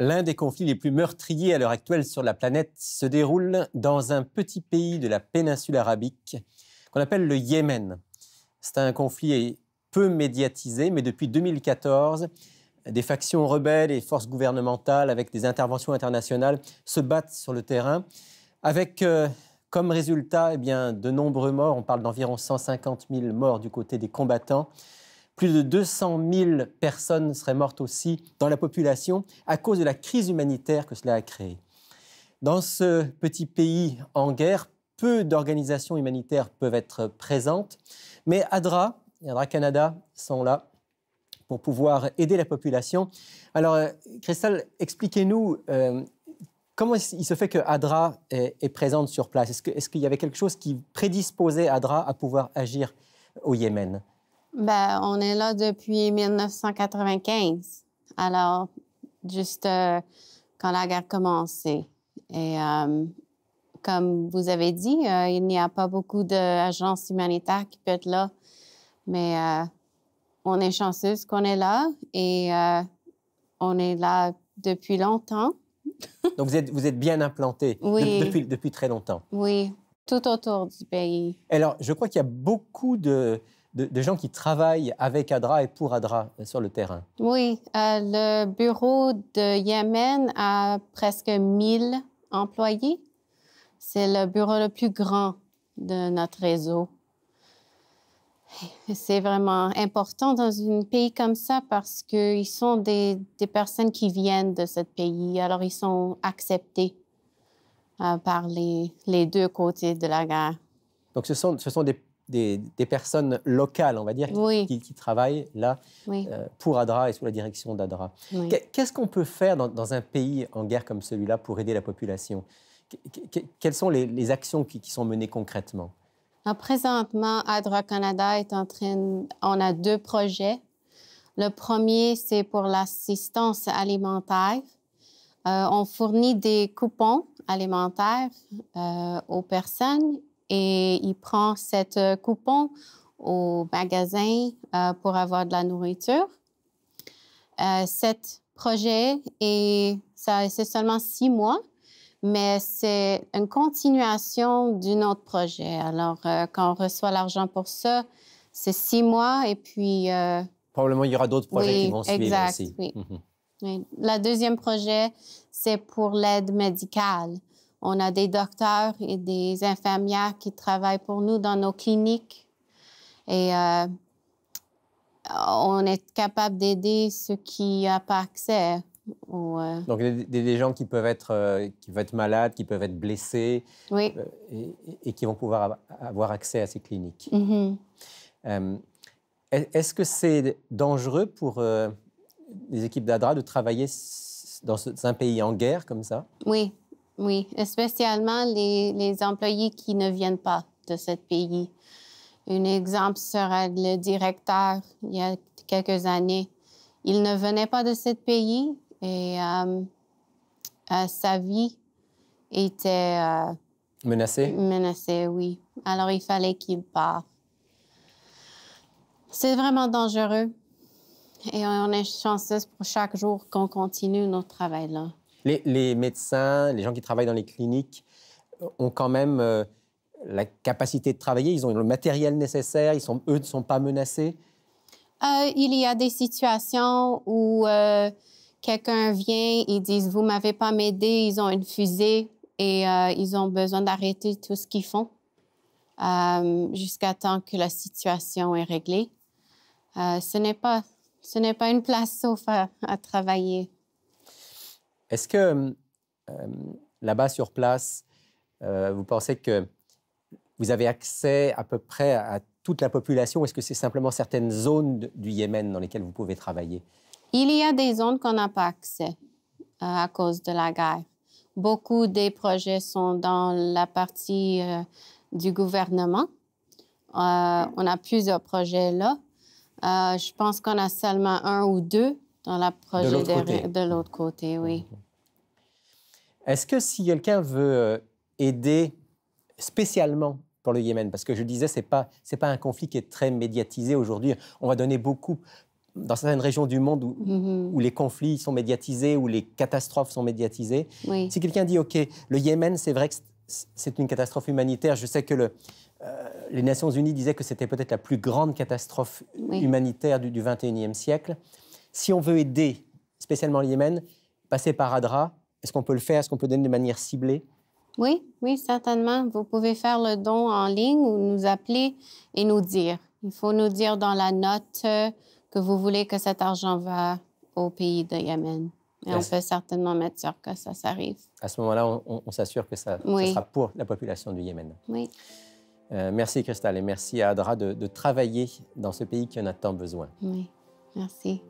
L'un des conflits les plus meurtriers à l'heure actuelle sur la planète se déroule dans un petit pays de la péninsule arabique qu'on appelle le Yémen. C'est un conflit peu médiatisé, mais depuis 2014, des factions rebelles et forces gouvernementales, avec des interventions internationales, se battent sur le terrain, avec comme résultat de nombreux morts. On parle d'environ 150 000 morts du côté des combattants. Plus de 200 000 personnes seraient mortes aussi dans la population à cause de la crise humanitaire que cela a créée. Dans ce petit pays en guerre, peu d'organisations humanitaires peuvent être présentes, mais ADRA et ADRA Canada sont là pour pouvoir aider la population. Alors, Christelle, expliquez-nous comment il se fait que ADRA est présente sur place. Est-ce qu'il y avait quelque chose qui prédisposait ADRA à pouvoir agir au Yémen? On est là depuis 1995, alors juste quand la guerre commençait. Et comme vous avez dit, il n'y a pas beaucoup d'agences humanitaires qui peuvent être là, mais on est chanceuse qu'on est là et on est là depuis longtemps. Donc vous êtes bien implanté oui. depuis très longtemps. Oui, tout autour du pays. Alors, je crois qu'il y a beaucoup de gens qui travaillent avec ADRA et pour ADRA sur le terrain. Oui, le bureau de Yémen a presque 1000 employés. C'est le bureau le plus grand de notre réseau. C'est vraiment important dans un pays comme ça parce qu'ils sont des personnes qui viennent de ce pays. Alors, ils sont acceptés par les deux côtés de la guerre. Donc, ce sont des personnes locales, on va dire, oui. qui travaillent là oui. Pour ADRA et sous la direction d'ADRA. Oui. Qu'est-ce qu'on peut faire dans un pays en guerre comme celui-là pour aider la population? Quelles sont les actions qui sont menées concrètement? Alors, présentement, ADRA Canada est on a 2 projets. Le premier, c'est pour l'assistance alimentaire. On fournit des coupons alimentaires aux personnes et ils prennent cet coupon au magasin pour avoir de la nourriture. Cet projet, c'est seulement 6 mois, mais c'est une continuation d'un autre projet. Alors, quand on reçoit l'argent pour ça, c'est 6 mois et puis... Probablement, il y aura d'autres projets qui vont suivre exact, aussi. Oui, oui. Le deuxième projet, c'est pour l'aide médicale. On a des docteurs et des infirmières qui travaillent pour nous dans nos cliniques. Et on est capable d'aider ceux qui n'ont pas accès. Donc, des gens qui peuvent être malades, qui peuvent être blessés oui. Et qui vont pouvoir avoir accès à ces cliniques. Mm-hmm. Est-ce que c'est dangereux pour les équipes d'ADRA de travailler dans un pays en guerre comme ça? Oui, oui, spécialement les employés qui ne viennent pas de ce pays. Un exemple sera le directeur, il y a quelques années. Il ne venait pas de ce pays et sa vie était... menacée? Menacée, oui. Alors, il fallait qu'il parte. C'est vraiment dangereux et on est chanceux pour chaque jour qu'on continue notre travail là. Les médecins, les gens qui travaillent dans les cliniques ont quand même la capacité de travailler, ils ont le matériel nécessaire, eux ne sont pas menacés? Il y a des situations où quelqu'un vient, ils disent « Vous ne m'avez pas m'aidé », ils ont une fusée et ils ont besoin d'arrêter tout ce qu'ils font jusqu'à temps que la situation est réglée. Ce n'est pas une place sauf à travailler. Est-ce que là-bas sur place, vous pensez que vous avez accès à peu près à toute la population ou est-ce que c'est simplement certaines zones du Yémen dans lesquelles vous pouvez travailler? Il y a des zones qu'on n'a pas accès à cause de la guerre. Beaucoup des projets sont dans la partie du gouvernement. On a plusieurs projets là. Je pense qu'on a seulement 1 ou 2 dans le projet de l'autre côté, oui. Est-ce que si quelqu'un veut aider spécialement pour le Yémen, parce que je disais, c'est pas un conflit qui est très médiatisé aujourd'hui, on va donner beaucoup dans certaines régions du monde où les conflits sont médiatisés, où les catastrophes sont médiatisées. Oui. Si quelqu'un dit, OK, le Yémen, c'est vrai que c'est une catastrophe humanitaire. Je sais que les Nations Unies disaient que c'était peut-être la plus grande catastrophe humanitaire du XXIe siècle. Si on veut aider, spécialement le Yémen, passer par ADRA, est-ce qu'on peut le faire? Est-ce qu'on peut donner de manière ciblée? Oui, oui, certainement. Vous pouvez faire le don en ligne ou nous appeler et nous dire. Il faut nous dire dans la note que vous voulez que cet argent va au pays de Yémen. Et on peut certainement mettre sûr que ça s'arrive. À ce moment-là, on s'assure que ça sera pour la population du Yémen. Oui. Merci, Cristal, et merci à ADRA de travailler dans ce pays qui en a tant besoin. Oui, merci.